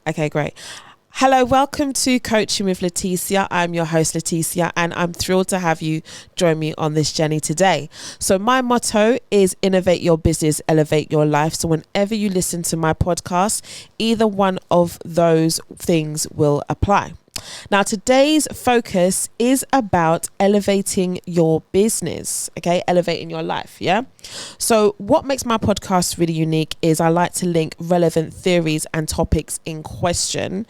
Okay, great. Hello, welcome to Coaching with Leticia. I'm your host, Leticia, and I'm thrilled to have you join me on this journey today. So my motto is innovate your business, elevate your life. So whenever you listen to my podcast, either one of those things will apply. Now, today's focus is about elevating your business, okay? Elevating your life, yeah? So what makes my podcast really unique is I like to link relevant theories and topics in question.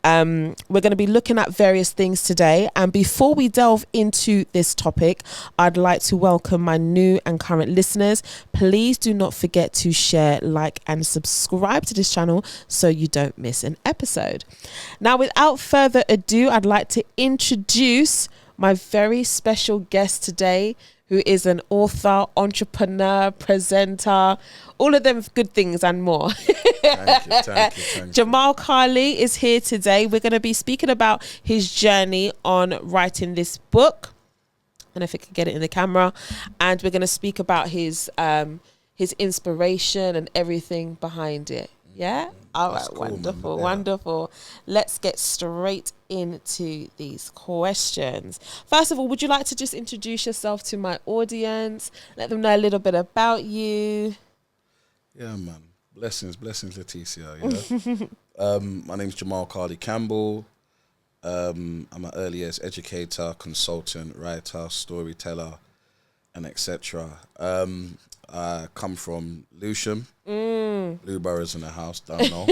We're going to be looking at various things today. And before we delve into this topic, I'd like to welcome my new and current listeners. Please do not forget to share, like, and subscribe to this channel so you don't miss an episode. Now, without further ado, I'd like to introduce my very special guest today, who is an author, entrepreneur, presenter, all of them good things and more. Thank you. Jamel Carley is here today. We're going to be speaking about his journey on writing this book. And if it can get it in the camera. And we're going to speak about his inspiration and everything behind it. Yeah? All right, cool, wonderful, wonderful. Let's get straight into these questions. First of all, would you like to just introduce yourself to my audience? Let them know a little bit about you. Yeah, man. Blessings, Leticia. Yeah. My name's Jamel Carley Campbell. I'm an early years educator, consultant, writer, storyteller, and etc. I come from Lewisham. Blue boroughs in the house, don't know.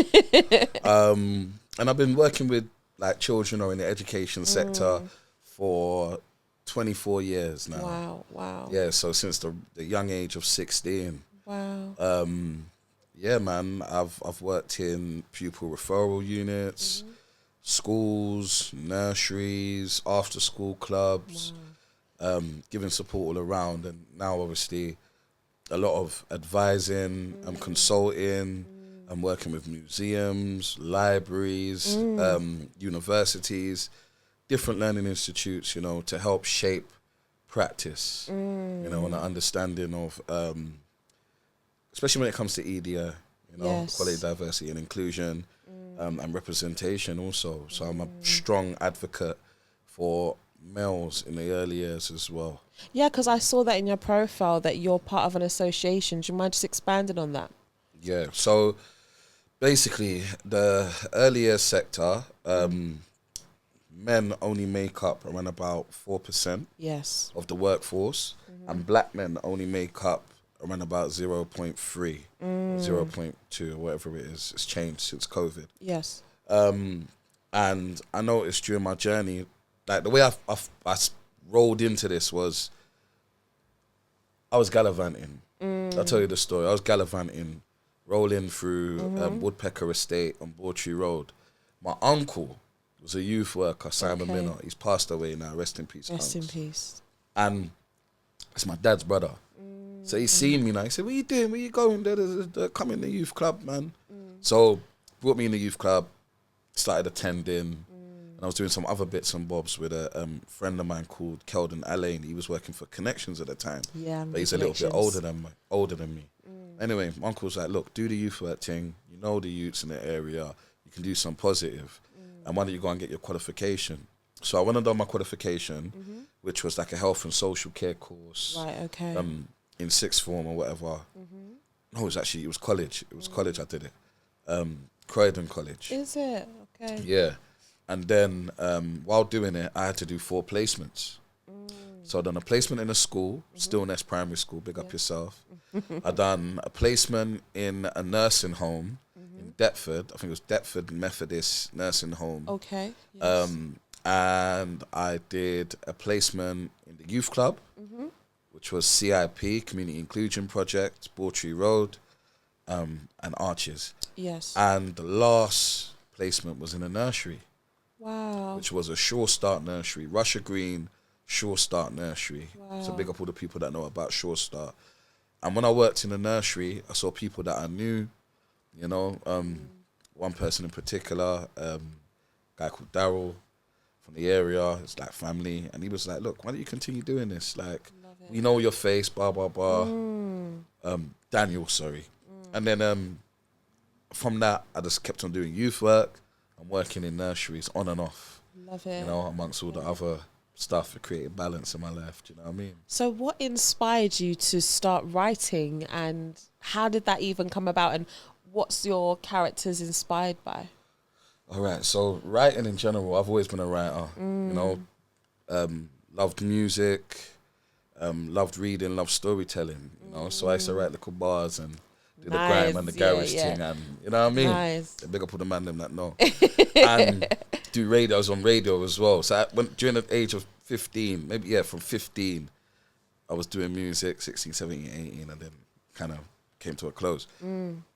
And I've been working with like children or in the education sector for 24 years now. Wow. Yeah, so since the young age of 16. Wow. Yeah, man, I've worked in pupil referral units, schools, nurseries, after school clubs, giving support all around, and now obviously a lot of advising, consulting, I'm working with museums, libraries, universities, different learning institutes, to help shape practice, and an understanding of, especially when it comes to EDA, quality, diversity and inclusion, and representation also. So I'm a strong advocate for males in the early years as well. Yeah, because I saw that in your profile that you're part of an association. Do you mind just expanding on that? Yeah, so basically the early years sector, men only make up around about 4% of the workforce, and black men only make up around about 0.3, 0.2 or whatever it is. It's changed since COVID. Yes. And I noticed during my journey, like the way I rolled into this was, I was gallivanting. I'll tell you the story. I was gallivanting, rolling through Woodpecker Estate on Bawtry Road. My uncle was a youth worker, Simon Minner. He's passed away now. Rest in peace. Rest in peace. And it's my dad's brother. So he's seen me now. He said, "What are you doing? Where you going? Come in the youth club, man." So brought me in the youth club, started attending. I was doing some other bits and bobs with a friend of mine called Keldon Allain. He was working for Connections at the time. Yeah, but he's a little bit older than me. Anyway, my uncle was like, "Look, do the youth work thing. You know the youths in the area. You can do some positive. And why don't you go and get your qualification?" So I went and done my qualification, which was like a health and social care course. Right, okay. In sixth form or whatever. No, it was college. It was college I did it. Croydon College. Is it? Okay. Yeah. And then while doing it, I had to do 4 placements. So I done a placement in a school, Stillness Primary School, big up yourself. I done a placement in a nursing home in Deptford. I think it was Deptford Methodist Nursing Home. Okay. Yes. And I did a placement in the youth club, which was CIP, Community Inclusion Project, Bawtry Road, and Arches. Yes. And the last placement was in a nursery. Wow. Which was a Sure Start nursery, Russia Green Sure Start nursery. Wow. So big up all the people that know about Sure Start. And when I worked in the nursery, I saw people that I knew, one person in particular, a guy called Daryl from the area, it's like family, and he was like, "Look, why don't you continue doing this? Like, we know your face, blah, blah, blah." Daniel, sorry. And then from that, I just kept on doing youth work. I'm working in nurseries on and off. Love it. You know, amongst all the other stuff for creating balance in my life. Do you know what I mean? So what inspired you to start writing, and how did that even come about, and what's your characters inspired by? All right, so writing in general, I've always been a writer. You know, loved music, loved reading, loved storytelling. You know, so I used to write little bars and do the grime and the garage thing, and you know what I mean. Nice. Big up all the man them that know, and do radios on radio as well. So during the age of 15, maybe from 15, I was doing music, 16, 17, 18, and then kind of came to a close.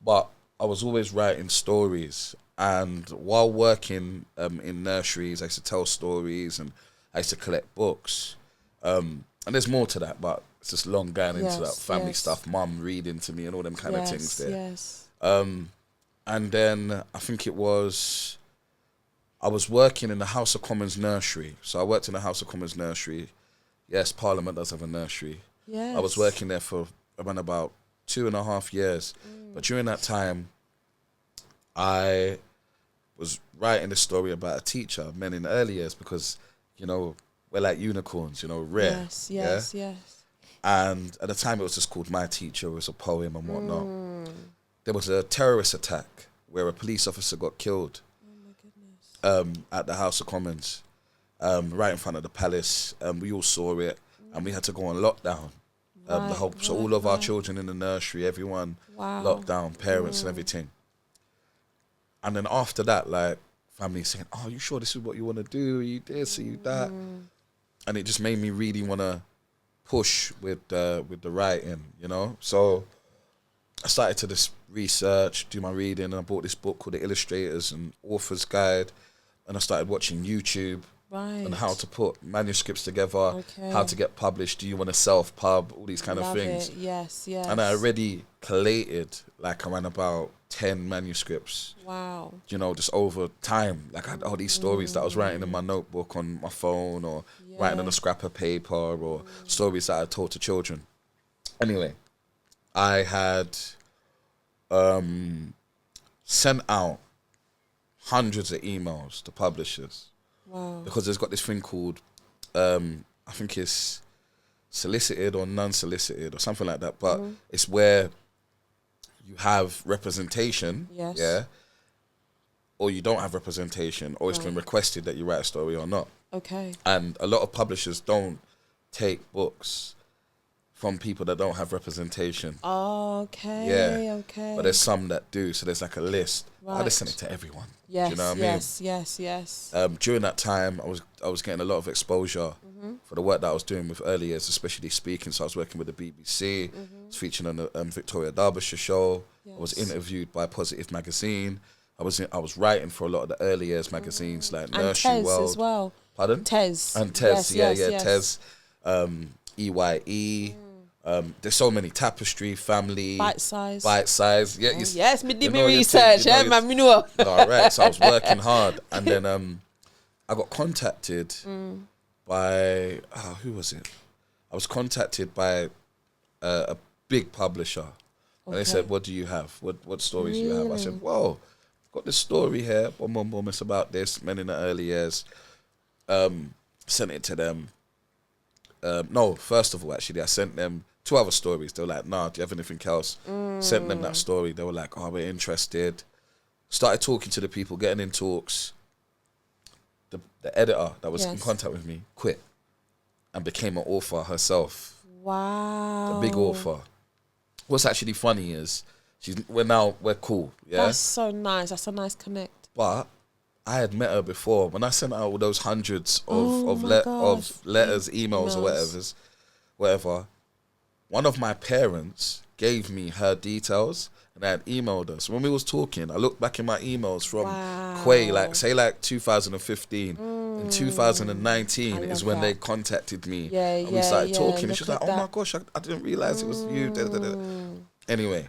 But I was always writing stories. And while working in nurseries, I used to tell stories and I used to collect books. And there's more to that, but it's just long going into that family stuff, mum reading to me and all them kind of things there. Yes. And then I think I was working in the House of Commons nursery. So I worked in the House of Commons nursery. Yes, Parliament does have a nursery. Yes. I was working there for around about 2.5 years. But during that time, I was writing a story about a teacher, men in the early years, because, you know, we're like unicorns, you know, rare. Yes. And at the time it was just called My Teacher. It was a poem and whatnot. There was a terrorist attack where a police officer got killed at the House of Commons, right in front of the palace. We all saw it and we had to go on lockdown. So all of our children in the nursery, everyone locked down, parents and everything. And then after that, like, family saying, "Oh, you sure this is what you want to do? Are you this? Are you that?" And it just made me really want to push with the writing, you know? So I started to just research, do my reading, and I bought this book called The Illustrators and Author's Guide, and I started watching YouTube on how to put manuscripts together, how to get published, do you want to self-pub, all these kind of things. Yes. And I already collated like around about 10 manuscripts. Wow. You know, just over time. Like I had all these stories that I was writing in my notebook on my phone, or writing on a scrap of paper, or stories that I told to children. Anyway, I had sent out hundreds of emails to publishers. Wow. Because there's got this thing called, I think it's solicited or non-solicited or something like that, but it's where you have representation, or you don't have representation, or it's been requested that you write a story or not. Okay. And a lot of publishers don't take books from people that don't have representation. Okay. Yeah. Okay. But there's some that do, so there's like a list. Right. I just send it to everyone. Yes. Do you know what I mean? Yes. During that time, I was getting a lot of exposure for the work that I was doing with early years, especially speaking. So I was working with the BBC, I was featuring on the Victoria Derbyshire show. I was interviewed by Positive Magazine. I was writing for a lot of the early years magazines like And Nursery Tez World. as well. Pardon? Tez. And Tez, Yes. Tez, EYE. There's so many. Tapestry, Family, Bite size. Yeah, Yes, me did you my know your research. thing, you know your- Man, me know. All right, so I was working hard, and then I got contacted by who was it? I was contacted by a big publisher, and they said, "What do you have? What stories do you have?" I said, "Well, I've got this story here. Boom, boom, boom. It's about this men in the early years." Sent it to them. No, first of all, actually, I sent them 2 other stories. They were like, "Nah, do you have anything else?" Sent them that story. They were like, "Oh, we're interested." Started talking to the people, getting in talks. The editor that was in contact with me quit and became an author herself. Wow. A big author. What's actually funny is we're cool. Yeah, That's so nice. That's a nice connect. but I had met her before. When I sent out all those hundreds of letters, emails, or whatever, one of my parents gave me her details, and I had emailed her. So when we was talking, I looked back in my emails from Quay, like 2015. In 2019 is when they contacted me. And we started talking. And she was like, "Oh my gosh, I didn't realize it was you." Anyway,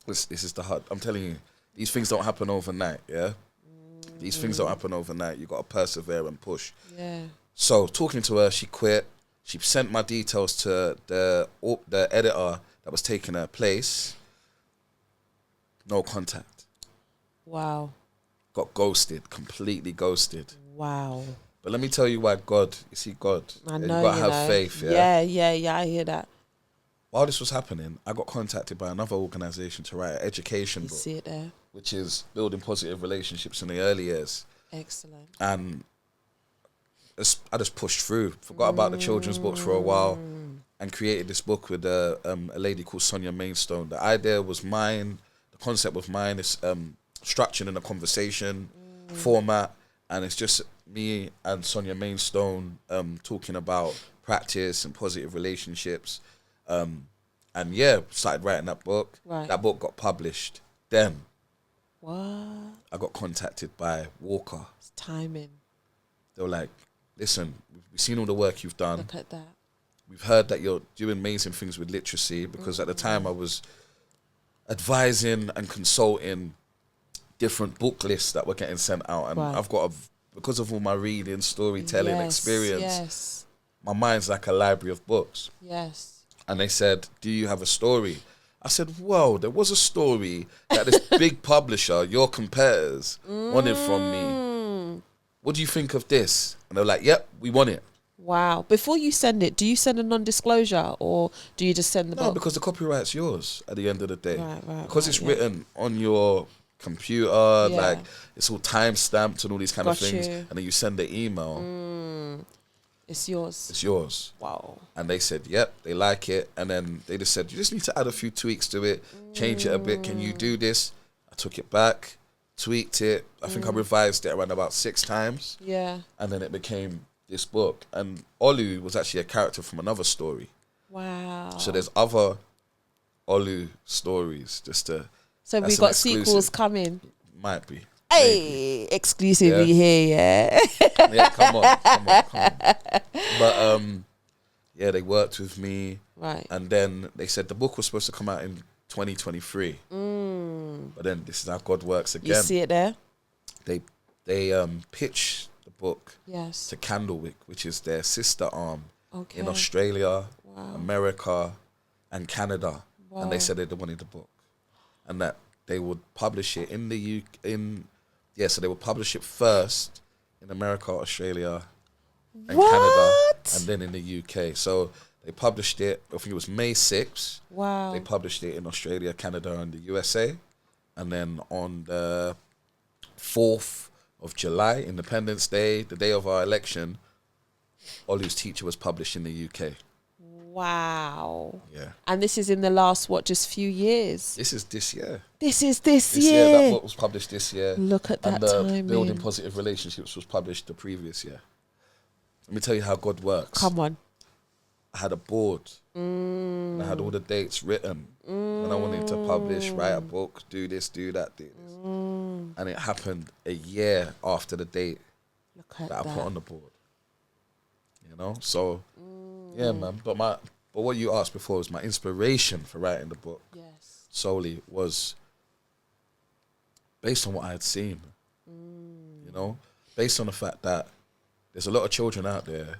this is the hard. I'm telling you, these things don't happen overnight. Yeah. These things don't happen overnight. You got to persevere and push. Yeah. So talking to her, she quit. She sent my details to the editor that was taking her place. No contact. Wow. got ghosted, completely ghosted. Wow. But let me tell you why God, you see God, I you know, got to have faith. Yeah, I hear that. While this was happening, I got contacted by another organisation to write an education You book, see it there. which is building positive relationships in the early years. Excellent. And I just pushed through, forgot about the children's books for a while, and created this book with a lady called Sonia Mainstone. The idea was mine, the concept was mine. It's structured in a conversation format, and it's just me and Sonia Mainstone talking about practice and positive relationships. And yeah, started writing that book. Right. That book got published. Then What? I got contacted by Walker. It's timing. They were like, listen, we've seen all the work you've done. Look at that. We've heard that you're doing amazing things with literacy, because at the time I was advising and consulting different book lists that were getting sent out. And Right. I've got, because of all my reading, storytelling experience, Yes. my mind's like a library of books. Yes. And they said, do you have a story? I said, well, there was a story that this big publisher, your competitors, wanted from me. What do you think of this? And they're like, yep, we want it. Wow. Before you send it, do you send a non-disclosure, or do you just send the No, book? because the copyright's yours at the end of the day. Right, because right, it's written on your computer, Yeah. like it's all time stamped and all these kind of Got things. you. And then you send the email, It's yours. it's yours. Wow. And they said, yep, they like it. And then they just said, you just need to add a few tweaks to it, change it a bit. Can you do this? I took it back, tweaked it. I think I revised it around about 6 times. Yeah. And then it became this book. And Olu was actually a character from another story. Wow. So there's other Olu stories just to... So that's we an got exclusive. sequels coming. Might be. Hey, exclusively here, yeah. Yeah, come on. But yeah, they worked with me, Right. and then they said the book was supposed to come out in 2023. But then this is how God works You again. see it there? They pitched the book Yes. to Candlewick, which is their sister arm Okay. in Australia, Wow. America, and Canada. And they Wow. said they wanted the book, and that they would publish it in the so they would publish it first in America, Australia, and Canada, and then in the UK. So they published it, I think it was May 6th. Wow. They published it in Australia, Canada, and the USA. And then on the 4th of July, Independence Day, the day of our election, Olu's Teacher was published in the UK. Wow. Yeah. And this is in the last, just few years? This is this year. This is this This year. year, that book was published this year. Look at that And the timing. Building Positive Relationships was published the previous year. Let me tell you how God works. Come on. I had a board. And I had all the dates written. When I wanted to publish, write a book, do this, do that, do this. And it happened a year after the date Look at that I that. put on the board. You know? So, yeah, man. But what you asked before was my inspiration for writing the book Yes. solely was based on what I had seen. You know? Based on the fact that there's a lot of children out there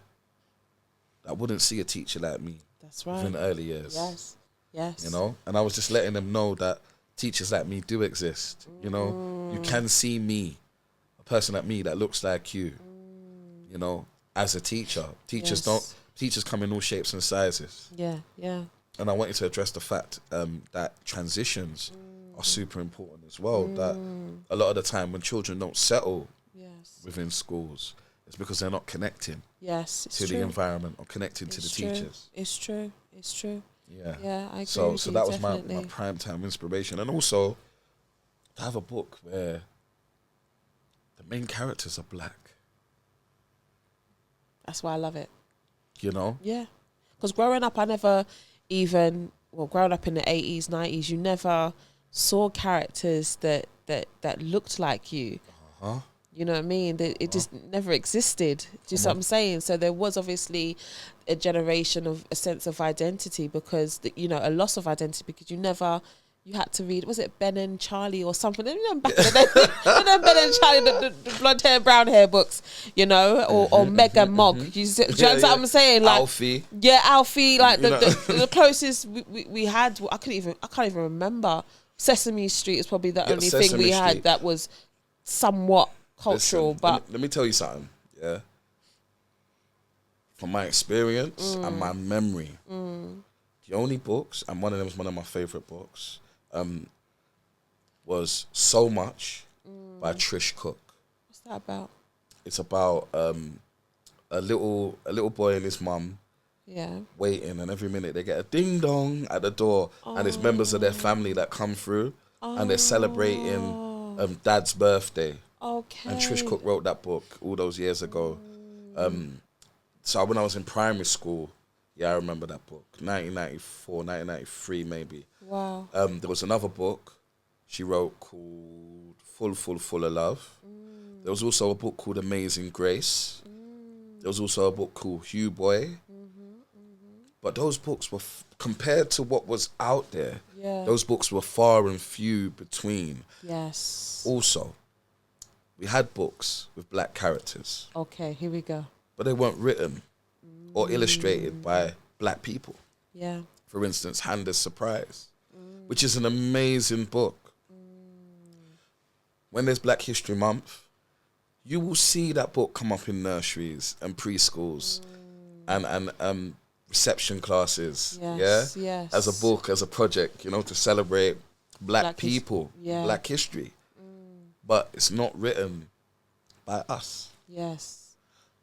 that wouldn't see a teacher like me That's right. within the early years. Yes. Yes. You know? And I was just letting them know that teachers like me do exist. You know? You can see me, a person like me that looks like you, you know, as a teacher. Teachers Yes. teachers come in all shapes and sizes. Yeah. Yeah. And I wanted to address the fact that transitions are super important as well. That a lot of the time when children don't settle Yes. within schools, it's because they're not connecting Yes. It's to true. the environment or connecting to the It's true. teachers. It's true. It's true. Yeah. Yeah, I agree. So with you, that was my definitely. prime time inspiration. And also to have a book where the main characters are black. That's why I love it. You know? Yeah. Because growing up, I never growing up in the 80s, 90s, you never saw characters that looked like you. Uh-huh. You know what I mean? It just never existed. Do you see what I'm saying? So there was obviously a generation of a sense of identity because, a loss of identity because you had to read, was it Ben and Charlie or something? You know, back in the day, Ben and Charlie, the blonde hair, brown hair books, or Meg and Mog. Do you understand what I'm saying? Like, Alfie. Yeah, Alfie. Like You know? the closest we had, I can't even remember. Sesame Street is probably the only thing Sesame we had Street. that was somewhat cultural. Listen, But let me tell you something. Yeah. From my experience and my memory, the only books, and one of them was one of my favorite books, was So Much by Trish Cook. what's that about? It's about a little boy and his mum waiting, and every minute they get a ding dong at the door, and it's members of their family that come through, and they're celebrating Dad's birthday. Okay. And Trish Cook wrote that book all those years ago. So when I was in primary school, I remember that book. 1994, 1993 maybe. Wow. There was another book she wrote called Full of Love. There was also a book called Amazing Grace. There was also a book called Hugh Boy. But those books were, compared to what was out there, those books were far and few between. Yes. Also, we had books with black characters. Okay, here we go. But they weren't written or illustrated by black people. Yeah. For instance, Handa's Surprise, which is an amazing book. When there's Black History Month, you will see that book come up in nurseries and preschools and reception classes. Yes, yeah, yes. as a book, as a project, to celebrate black people, black history. But it's not written by us. Yes.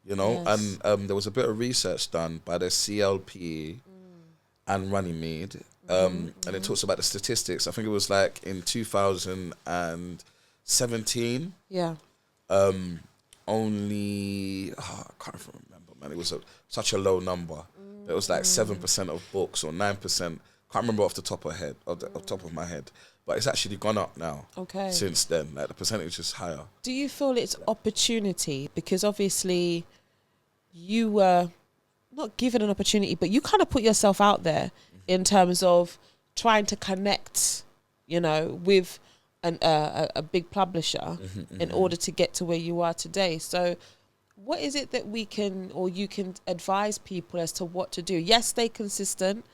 Yes. And there was a bit of research done by the CLP and Runnymede, and it talks about the statistics. I think it was like in 2017. Yeah. Only I can't even remember, man. It was such a low number. It was like 7% of books or 9%. Can't remember off the top of my head. But it's actually gone up now. Okay. Since then, like the percentage is higher. Do you feel it's opportunity? Because obviously you were not given an opportunity, but you kind of put yourself out there in terms of trying to connect, with a big publisher in order to get to where you are today. So what is it that we can, or you can advise people as to what to do? Yes, stay consistent,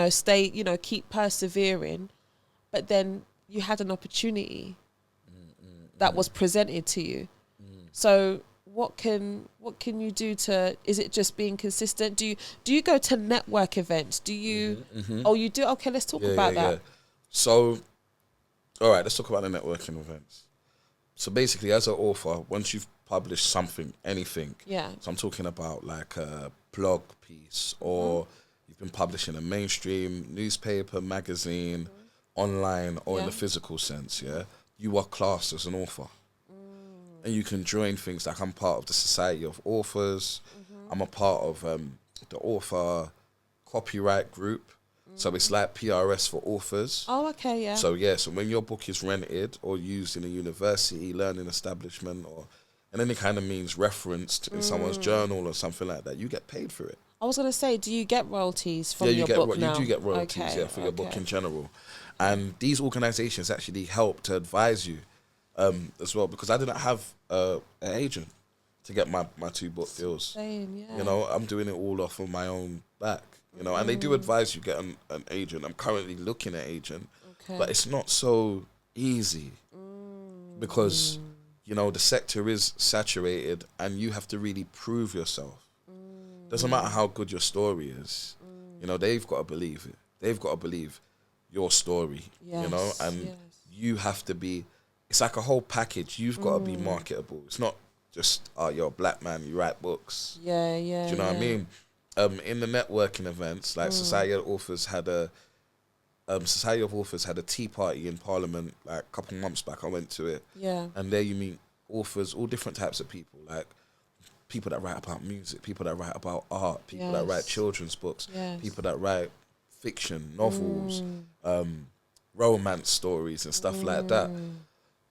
stay, keep persevering, but then you had an opportunity that was presented to you. So what can you do to, is it just being consistent? Do you go to network events? Do you, oh, you do? Okay, let's talk about that. Yeah. So, all right, let's talk about the networking events. So basically, as an author, once you've published something, anything, so I'm talking about like a blog piece, or you've been published in a mainstream newspaper, magazine, online, or in the physical sense, you are classed as an author. And you can join things like, I'm part of the Society of Authors. I'm a part of the author copyright group. So it's like PRS for authors. Oh, okay, yeah. So so when your book is rented or used in a university, learning establishment, or in any kind of means referenced in someone's journal or something like that, you get paid for it. I was going to say, do you get royalties from your book now? You do get royalties, for your book in general. And these organizations actually help to advise you as well, because I didn't have an agent to get my 2 book deals. Same, I'm doing it all off of my own back, and they do advise you get an agent. I'm currently looking at agent, but it's not so easy because, the sector is saturated and you have to really prove yourself. Doesn't matter how good your story is, they've got to believe it. They've got to believe your story, and you have to be, it's like a whole package. You've got to be marketable. It's not just, you're a black man, you write books. Do you know what I mean? In the networking events, like Society of Authors had a tea party in Parliament like a couple months back. I went to it. And there you meet authors, all different types of people, like people that write about music, people that write about art, people that write children's books, people that write fiction, novels, romance stories and stuff like that.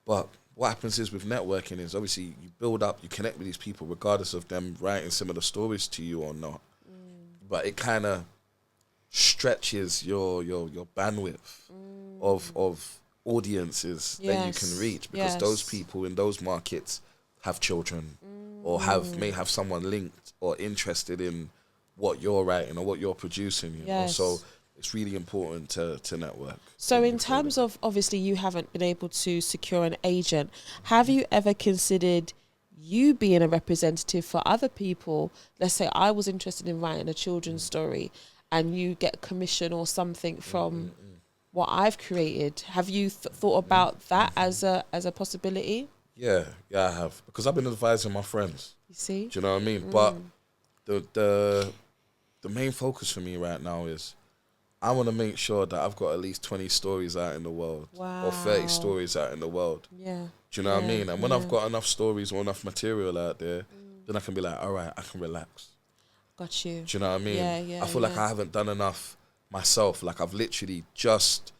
But what happens is with networking is obviously you build up, you connect with these people regardless of them writing similar stories to you or not. But it kind of stretches your bandwidth of audiences that you can reach, because those people in those markets have children or may have someone linked or interested in what you're writing or what you're producing. So it's really important to network. So in terms of, obviously you haven't been able to secure an agent, have you ever considered you being a representative for other people? Let's say I was interested in writing a children's story and you get commission or something from what I've created. Have you thought about that as a possibility? Yeah, I have, because I've been advising my friends. You see? Do you know what I mean? But the main focus for me right now is I want to make sure that I've got at least 20 stories out in the world. Wow. Or 30 stories out in the world. Yeah. Do you know what I mean? And when I've got enough stories or enough material out there, then I can be like, all right, I can relax. Got you. Do you know what I mean? Yeah, I feel like I haven't done enough myself. Like I've literally just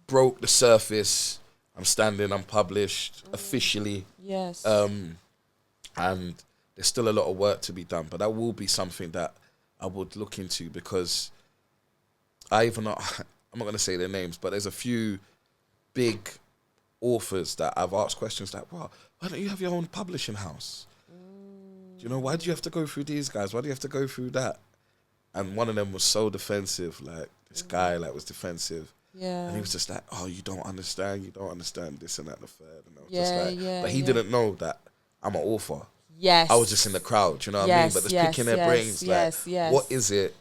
broke the surface. I'm standing unpublished officially. Yes. And there's still a lot of work to be done, but that will be something that I would look into, because I'm not going to say their names, but there's a few big authors that I've asked questions like, well, why don't you have your own publishing house? Do you know, why do you have to go through these guys? Why do you have to go through that? And one of them was so defensive, like this guy like was defensive. Yeah. And he was just like, oh, you don't understand this and that and the third. And I was just like, but he didn't know that I'm an author. Yes. I was just in the crowd, do you know what I mean? But just picking their brains, like, what is it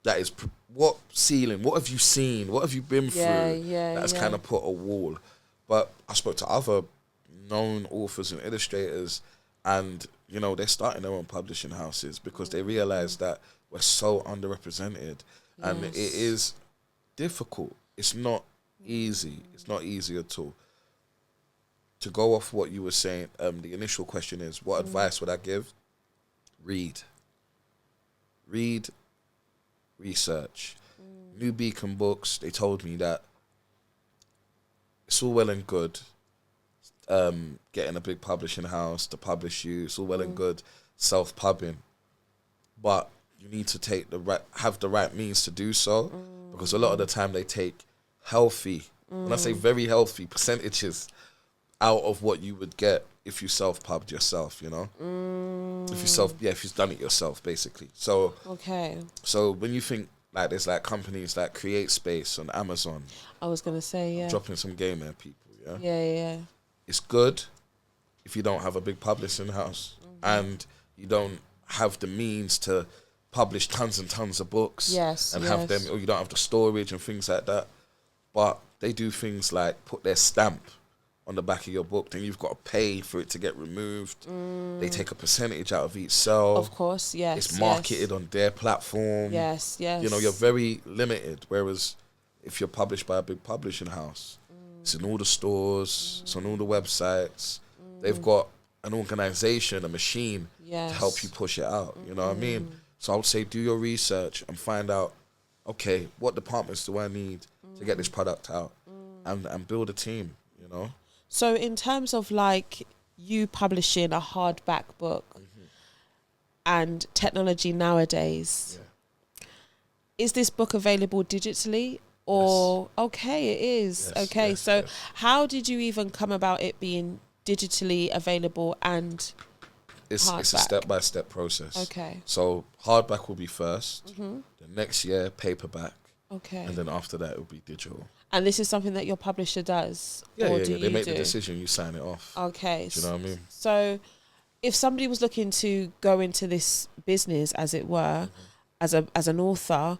that is, what ceiling, what have you seen, what have you been through that's kind of put a wall? But I spoke to other known authors and illustrators, and, you know, they're starting their own publishing houses because they realize that we're so underrepresented. And it is difficult. It's not easy. It's not easy at all. To go off what you were saying, the initial question is, what advice would I give? Read, research. New Beacon Books, they told me that it's all well and good getting a big publishing house to publish you. It's all well and good self-pubbing, but you need to have the right means to do so, because a lot of the time they take healthy, when I say very healthy, percentages out of what you would get if you self-pubbed yourself, you know? If you've done it yourself, basically. So, so when you think, like, there's like companies like Create Space on Amazon. I was going to say, I'm dropping some game there, people, yeah? Yeah. It's good if you don't have a big publishing house and you don't have the means to publish tons and tons of books and have them, or you don't have the storage and things like that. But they do things like put their stamp on the back of your book, then you've got to pay for it to get removed. They take a percentage out of each sale. Of course, yes. It's marketed on their platform. Yes. You know, you're very limited. Whereas if you're published by a big publishing house, it's in all the stores, it's on all the websites. They've got an organization, a machine to help you push it out. You know what I mean? So I would say do your research and find out, okay, what departments do I need to get this product out, and build a team, you know? So in terms of like you publishing a hardback book and technology nowadays, is this book available digitally or okay, it is. So how did you even come about it being digitally available and it's a step-by-step process. Okay. So hardback will be first, the next year paperback, and then after that it will be digital. And this is something that your publisher does? Yeah. They make the decision, you sign it off. Okay. Do you know what I mean? So if somebody was looking to go into this business, as it were, as an author,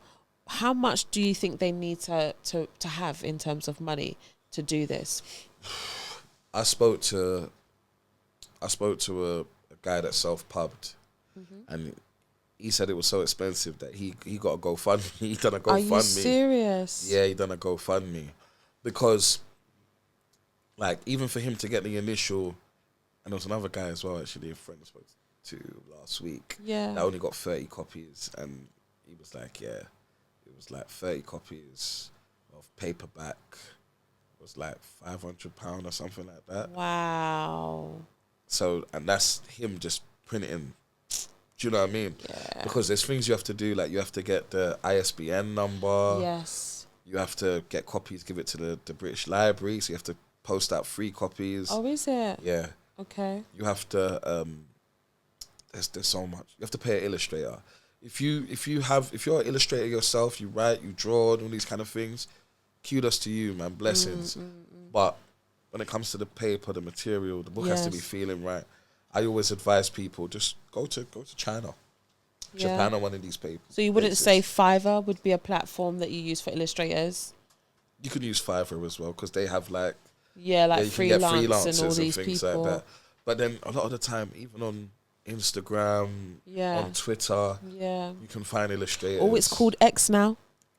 how much do you think they need to have in terms of money to do this? I spoke to a guy that self-pubbed, and he said it was so expensive that he got a GoFundMe. He done a GoFundMe. Are you serious? Yeah, he done a GoFundMe. Because, like, even for him to get the initial, and there was another guy as well, actually, a friend I spoke to last week. Yeah. That only got 30 copies, and he was like, yeah, it was like 30 copies of paperback. It was like £500 or something like that. Wow. So, and that's him just printing. Do you know what I mean? Yeah. Because there's things you have to do, like you have to get the ISBN number. Yes. You have to get copies, give it to the British Library, so you have to post out 3 copies. Oh, is it? Yeah. Okay. You have to, there's so much. You have to pay an illustrator. if you're an illustrator yourself, you write, you draw, and all these kind of things, kudos to you, man. Blessings. But when it comes to the paper, the material, the book has to be feeling right. I always advise people, just go to China. Japan or one of these papers. So you wouldn't say Fiverr would be a platform that you use for illustrators? You could use Fiverr as well, because they have like freelance and all these things people. like that. But then a lot of the time, even on Instagram, on Twitter, you can find illustrators. Oh, it's called X now.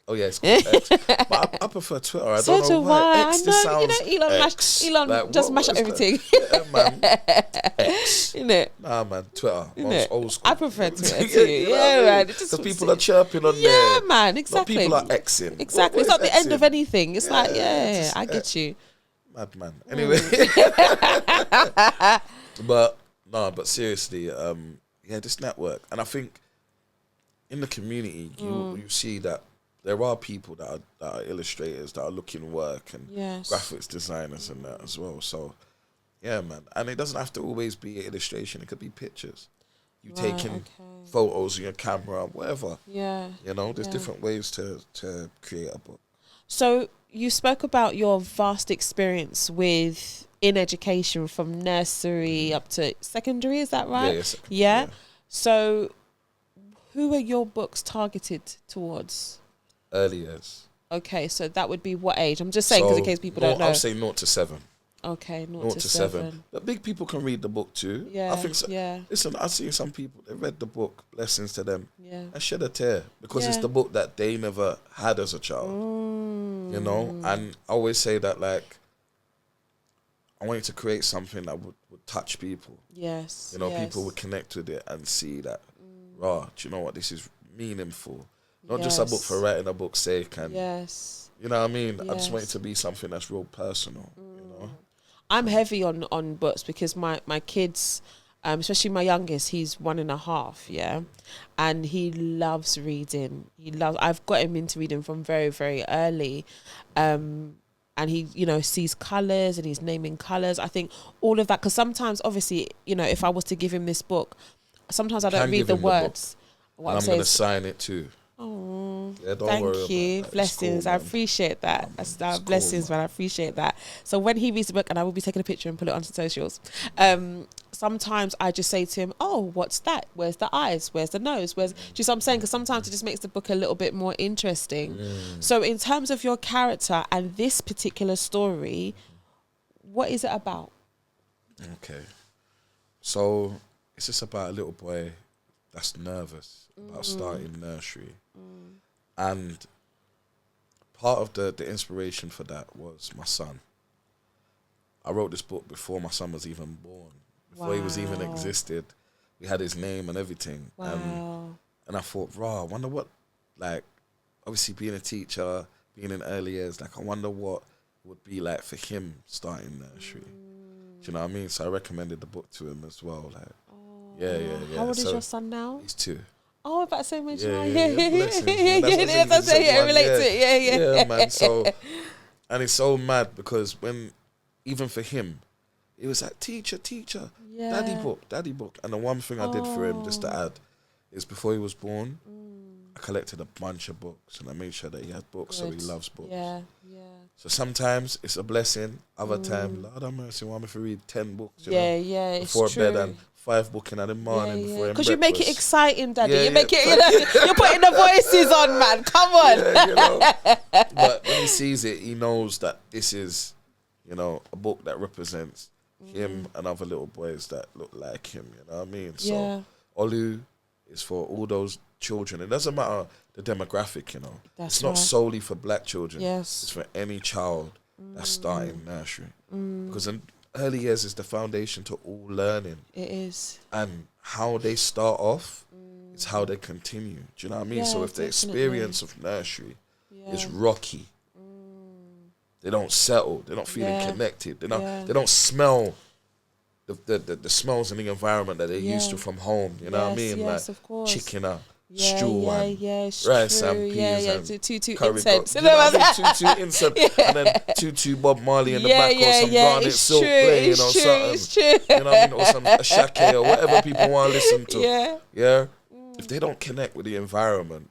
Oh yeah, it's called X. But I prefer Twitter. I don't know why. X just sounds Elon like, just mash up everything. Yeah, man. X. Innit? Nah, man. Twitter. Old school. I prefer Twitter too. Man. Because people are chirping on there. Yeah, man. Exactly. People are Xing. Exactly. It's not the end of anything. It's like, I get you. Mad man. Anyway. But seriously, this network. And I think in the community, you see that there are people that are illustrators that are looking work and graphics designers and that as well. So, yeah, man. And it doesn't have to always be illustration. It could be pictures. You taking photos in your camera, whatever. Yeah. You know, there's different ways to create a book. So you spoke about your vast experience in education from nursery up to secondary. Is that right? Yeah. So who are your books targeted towards? Early years. Okay, so that would be what age? I'm just saying because in case people don't know. I'll say 0 to 7. Okay, 0 to 7. But big people can read the book too. Yeah, I think so. Yeah. Listen, I've seen some people, they read the book, blessings to them, and shed a tear because it's the book that they never had as a child. You know? And I always say that, like, I wanted to create something that would touch people. Yes. You know, people would connect with it and see that, do you know what, this is meaningful. Not just a book for writing a book's sake. And you know what I mean? I just want it to be something that's real personal, you know? I'm heavy on books because my kids, especially my youngest, he's 1.5, and he loves reading. I've got him into reading from very, very early. And he, sees colours and he's naming colours. I think all of that, because sometimes, obviously, if I was to give him this book, sometimes I don't read the words. What I'm going to sign it too. Oh, yeah, thank you. Blessings. Cool, I appreciate that. That's blessings, cool, man. I appreciate that. So when he reads the book, and I will be taking a picture and put it onto socials, sometimes I just say to him, oh, what's that? Where's the eyes? Where's the nose? Do you see what I'm saying? Because sometimes it just makes the book a little bit more interesting. So in terms of your character and this particular story, what is it about? Okay. So it's just about a little boy that's nervous about starting nursery. And part of the inspiration for that was my son. I wrote this book before my son was even born. Before he was even existed. We had his name and everything. And I thought, I wonder what, like, obviously being a teacher, being in early years, like, I wonder what it would be like for him starting nursery. Do you know what I mean? So I recommended the book to him as well. Like, yeah. How old is your son now? He's 2. Oh, about the same age. Yeah, relate to it. Yeah, man. So, and it's so mad because even for him, it was like, teacher, daddy book. And the one thing I did for him, just to add, is before he was born, I collected a bunch of books and I made sure that he had books, so he loves books. Yeah. So sometimes it's a blessing. Other time, Lord have mercy, want me to read 10 books, before bed, and 5 books in the morning before him. Because you make it exciting, Daddy. You make it, you're putting the voices on, man. Come on. But when he sees it, he knows that this is, a book that represents him and other little boys that look like him. You know what I mean? So Olu is for all those children. It doesn't matter the demographic, it's not solely for black children. Yes. It's for any child that's starting nursery. Because in early years is the foundation to all learning. It is. And how they start off is how they continue. Do you know what I mean? So if the experience of nursery is rocky, they don't settle, they're not feeling connected, they don't smell the smells in the environment that they're used to from home. You know what I mean? Like of course. chicken stew and rice and peas and two curry incense. You know what I mean? Two incense. And then two Bob Marley in the back or some garnet silk playing or something. You know what I mean? Or some a shake or whatever people want to listen to. Yeah. if they don't connect with the environment,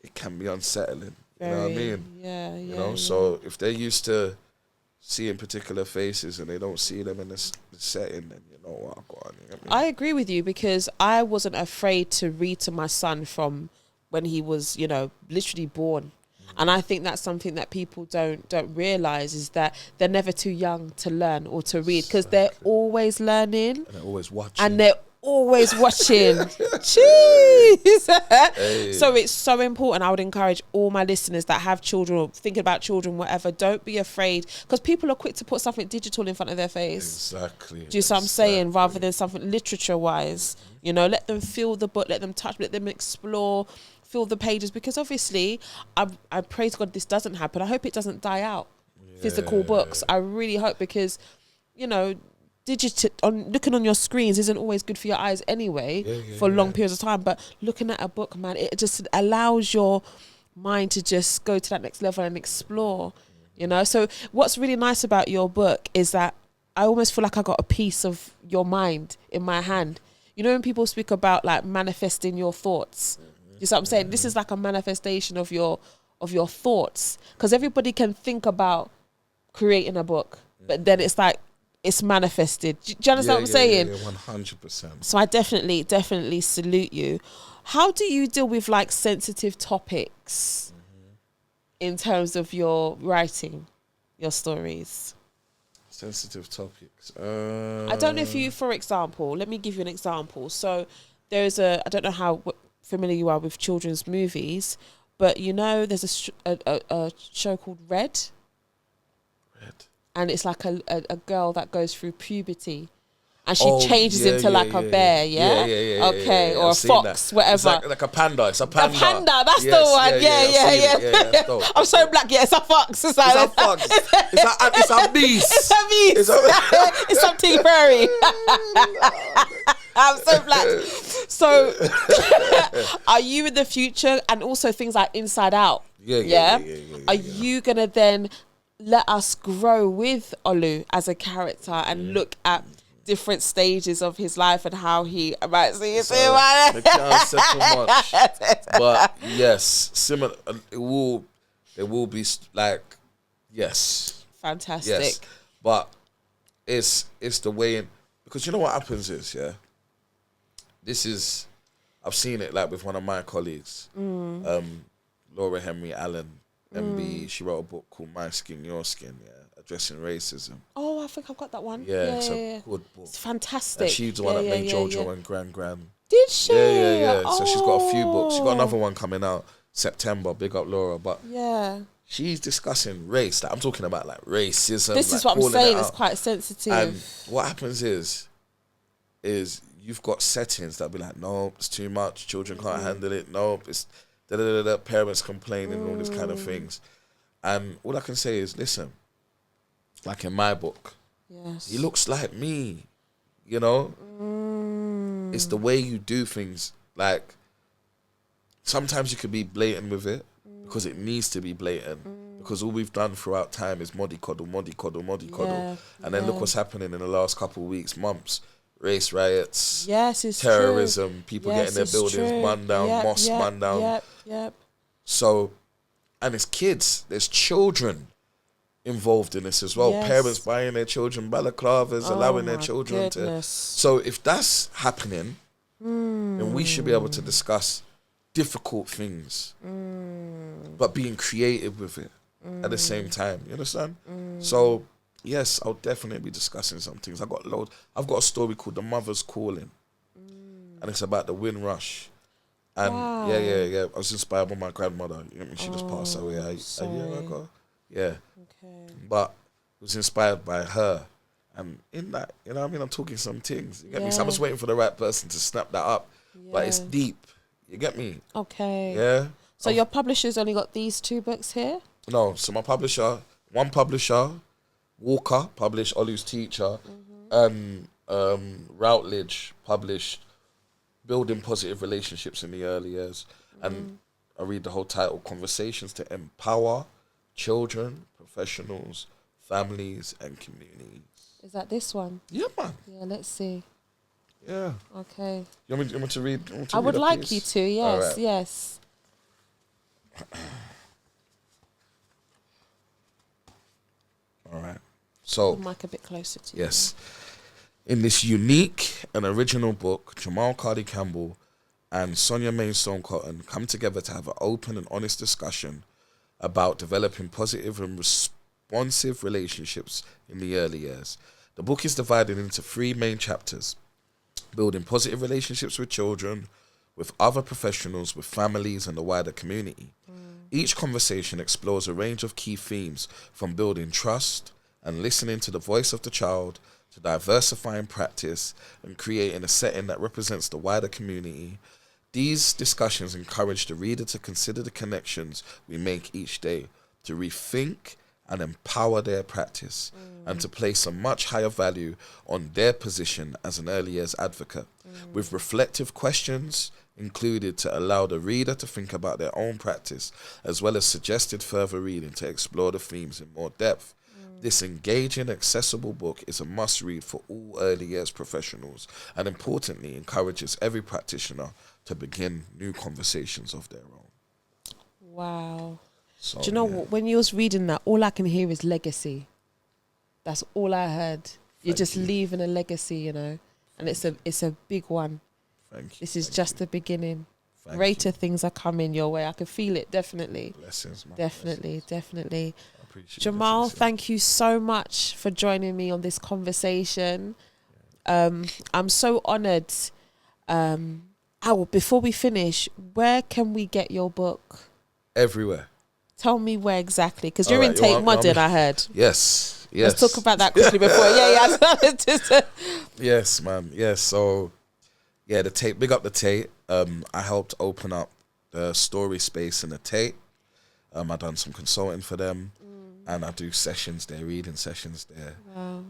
it can be unsettling. You know what I mean? Yeah, yeah. You know, so if they're used to seeing particular faces and they don't see them in this setting, then you know what, go on. You know what I mean? I agree with you, because I wasn't afraid to read to my son from when he was, you know, literally born. And I think that's something that people don't realize, is that they're never too young to learn or to read, because they're always learning. And they're always watching. And they're always watching. Jeez. Hey. So it's so important. I would encourage all my listeners that have children or thinking about children, whatever, don't be afraid, because people are quick to put something digital in front of their face. Exactly. Do you see what I'm saying? Rather than something literature-wise. You know, let them feel the book, let them touch, let them explore, feel the pages, because obviously I pray to God this doesn't happen. I hope it doesn't die out, physical books. I really hope, because, you know, looking on your screens isn't always good for your eyes anyway, for long periods of time. But looking at a book, man, it just allows your mind to just go to that next level and explore, you know. So what's really nice about your book is that I almost feel like I got a piece of your mind in my hand. You know, when people speak about like manifesting your thoughts, you see what I'm saying? This is like a manifestation of your thoughts, because everybody can think about creating a book, but then it's like it's manifested. Do you understand what I'm saying? 100%. So I definitely salute you. How do you deal with like sensitive topics in terms of your writing, your stories? Sensitive topics. I don't know if you, for example, let me give you an example. So there's I don't know how familiar you are with children's movies, but you know there's a show called Red. And it's like a girl that goes through puberty, and she changes into like a bear, okay, or a fox, whatever. It's like a panda. It's a panda. A panda, that's the one. Yeah. I'm so black. Yeah, it's a fox. It's a fox. It's a beast. It's a beast. It's something furry. I'm so black. So, are you in the future, and also things like Inside Out? Yeah. Are you gonna then let us grow with Olu as a character and look at different stages of his life and how he can't say too much, but yes, similar. It will be like, yes, fantastic. Yes, but it's the way in, because you know what happens is, I've seen it like with one of my colleagues, Laura Henry Allen, MB. She wrote a book called My Skin, Your Skin, addressing racism. Oh, I think I've got that one. It's a good book. It's fantastic. And she's the one that made Jojo and Gran. Did she? Yeah. So she's got a few books. She's got another one coming out September. Big up Laura. But she's discussing race. Like, I'm talking about like racism. This is what I'm saying. It's quite sensitive. And what happens is you've got settings that be like, no, it's too much. Children can't handle it. No, it's parents complaining and all these kind of things. And all I can say is, listen, like in my book, he looks like me, you know? It's the way you do things. Like, sometimes you could be blatant with it because it needs to be blatant. Because all we've done throughout time is mollycoddle. And then look what's happening in the last couple of weeks, months. Race riots, terrorism, true. People getting their buildings burned down, mosques burned down. So, and it's kids, there's children involved in this as well. Parents buying their children balaclavas, allowing their children to. So if that's happening, then we should be able to discuss difficult things, but being creative with it at the same time. You understand? So yes, I'll definitely be discussing some things. I've got a story called The Mother's Calling, and it's about the Windrush. And I was inspired by my grandmother. You know, she just passed away a year ago. Yeah. Okay. But it was inspired by her. And in that, you know what I mean? I'm talking some things. You get me? So I'm just waiting for the right person to snap that up. But it's deep. You get me? Okay. Yeah. So your publisher's only got these 2 books here? No. So my publisher, one publisher, Walker published Olu's Teacher, and Routledge published Building Positive Relationships in the Early Years. And I read the whole title, Conversations to Empower Children, Professionals, Families and Communities. Is that this one? Yeah, man. Yeah, let's see. Yeah. Okay. You want me to read? I would read a like piece? you to. Yes. All right. Yes. All right. The So, mic a bit closer to you. yes. In this unique and original book, Jamel Campbell and Sonia Mainstone Cotton come together to have an open and honest discussion about developing positive and responsive relationships in the early years. The book is divided into 3 main chapters: building positive relationships with children, with other professionals, with families, and the wider community. Each conversation explores a range of key themes, from building trust and listening to the voice of the child to diversifying practice and creating a setting that represents the wider community. These discussions encourage the reader to consider the connections we make each day, to rethink and empower their practice, and to place a much higher value on their position as an early years advocate, with reflective questions included to allow the reader to think about their own practice, as well as suggested further reading to explore the themes in more depth. This engaging, accessible book is a must-read for all early years professionals, and importantly encourages every practitioner to begin new conversations of their own. Wow. So, Do you know what? When you was reading that, all I can hear is legacy. That's all I heard. You're just leaving a legacy, you know, and it's a big one. Thank you. This is just the beginning. Thank Greater you. things are coming your way. I can feel it, definitely. Blessings, man. Definitely, definitely. I appreciate Jamel, it. thank you so much for joining me on this conversation. I'm so honoured. Before we finish, where can we get your book? Everywhere. Tell me where exactly, because you're All in right, Tate Modern, I heard. Yes. Let's talk about that quickly before. Yeah. Yes, man. Yes. So, yeah, the Tate. Big up the Tate. I helped open up the story space in the Tate. I done some consulting for them, and I do sessions there, reading sessions there. Wow.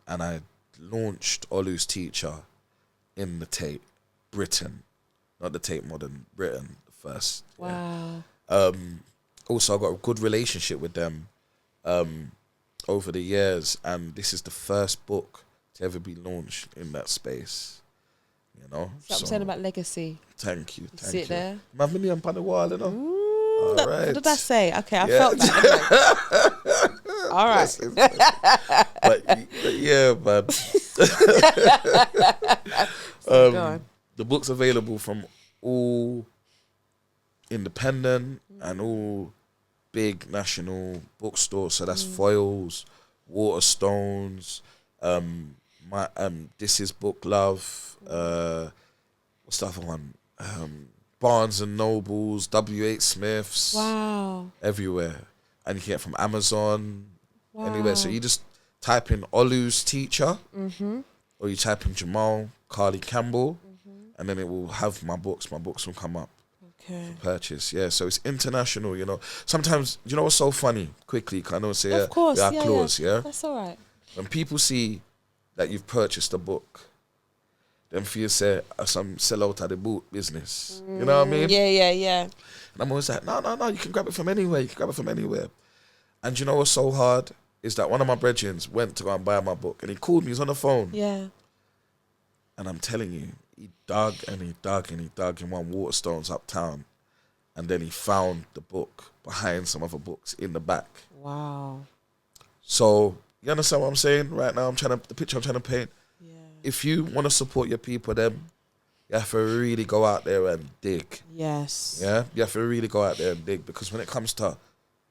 And I launched Olu's Teacher in the Tate, Britain, not the Tate Modern, Britain first. Wow. Yeah. Also, I got a good relationship with them over the years, and this is the first book to ever be launched in that space. You know, So I'm saying about legacy. Thank you. See it there? My million pound a wall, you know. All right. What did I say? Okay, I felt that. Anyway. All right. but yeah, man. Go on. The book's available from all independent and all big national bookstores. So that's Foyles, Waterstones, This Is Book Love, what's the other one? Barnes and Nobles, W.H. Smith's. Wow. Everywhere. And you can get from Amazon, Wow. anywhere. So you just type in Olu's Teacher, or you type in Jamel Campbell, and then it will have my books. My books will come up. Okay. For purchase, yeah. So it's international, you know. Sometimes, you know what's so funny? Quickly, I know, say, Of course, yeah, close, yeah. That's all right. When people see that you've purchased a book, then feel say some sell out of the book business. You know what I mean? Yeah. And I'm always like, no, you can grab it from anywhere. You can grab it from anywhere. And you know what's so hard is that one of my brethren went to go and buy my book, and he called me. He's on the phone. Yeah. And I'm telling you, he dug and he dug and he dug in one Waterstones uptown, and then he found the book behind some other books in the back. Wow. So you understand what I'm saying? Right now, the picture I'm trying to paint. Yeah. If you want to support your people, then you have to really go out there and dig. Yes. Yeah, you have to really go out there and dig, because when it comes to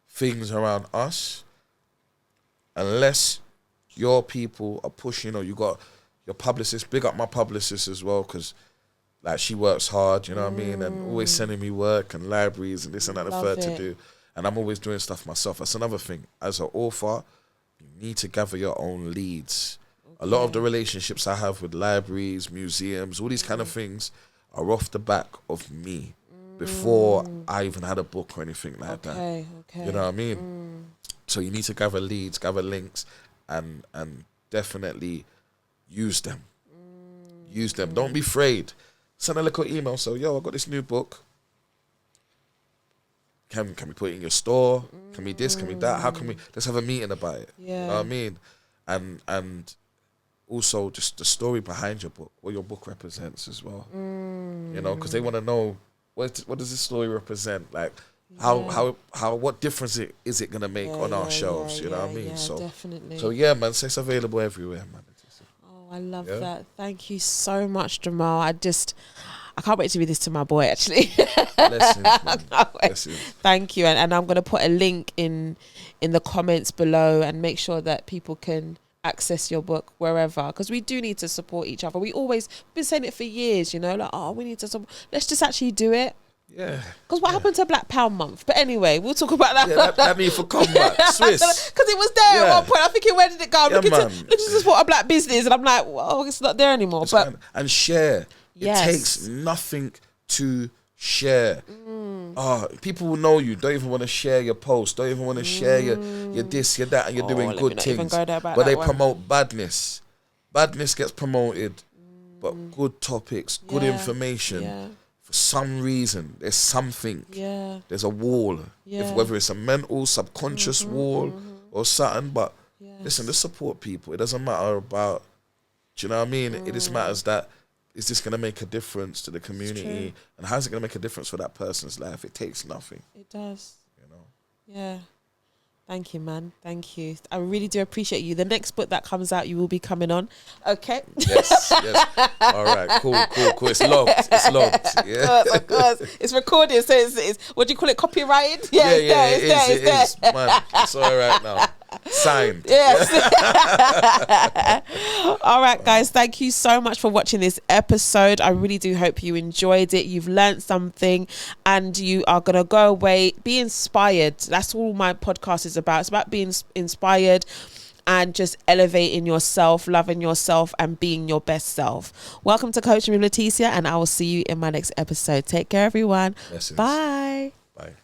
things around us, unless your people are pushing, or you got your publicist, big up my publicist as well, because like she works hard, you know what I mean, and always sending me work and libraries and this and that, the third to do, and I'm always doing stuff myself. That's another thing. As an author, you need to gather your own leads. A lot of the relationships I have with libraries, museums, all these kind of things are off the back of me before I even had a book or anything like that. Okay. You know what I mean? So you need to gather leads, gather links, and definitely use them. Use them. Don't be afraid. Send a little email. So, yo, I got this new book. Can we put it in your store? Can we this? Can we that? How can we? Let's have a meeting about it. Yeah. You know what I mean? And also just the story behind your book, what your book represents as well. You know, because they want to know what does this story represent? Like, how what difference is it gonna make on our shelves? You know what I mean? So definitely. So yeah, man, so it's available everywhere, man. Oh, I love that. Thank you so much, Jamel. I can't wait to read this to my boy, actually. Blessings, man. Blessings. Thank you. And I'm going to put a link in the comments below and make sure that people can access your book wherever, because we do need to support each other. We always been saying it for years, you know, like, oh, we need to support. Let's just actually do it. Yeah. Because what happened to Black Pound Month? But anyway, we'll talk about that. Yeah, that need for comeback. Swiss. Because it was there at one point. I'm thinking, where did it go? Yeah, Looking to support a black business, and I'm like, well, it's not there anymore. And share. It takes nothing to share. People will know you. Don't even want to share your post. Don't even want to share your this, your that, and you're doing good things. But they promote badness. Badness gets promoted, but good topics, good information. For some reason, there's something. There's a wall. Whether it's a mental, subconscious wall or something. But listen, just support people. It doesn't matter about. Do you know what I mean? It just matters that. Is this going to make a difference to the community? And how's it going to make a difference for that person's life? It takes nothing. It does. You know? Yeah. Thank you, man. Thank you. I really do appreciate you. The next book that comes out, you will be coming on. Okay? Yes. All right. Cool. It's logged. Yeah. Of course. It's recorded. So it's what do you call it? Copyrighted? Yeah, it is. Man, it's all right now. Signed. Yes. All right, guys. Thank you so much for watching this episode. I really do hope you enjoyed it. You've learned something and you are going to go away, be inspired. That's all my podcast is about. It's about being inspired and just elevating yourself, loving yourself and being your best self. Welcome to Coaching with Leticia, and I will see you in my next episode. Take care, everyone. Blessings. Bye. Bye.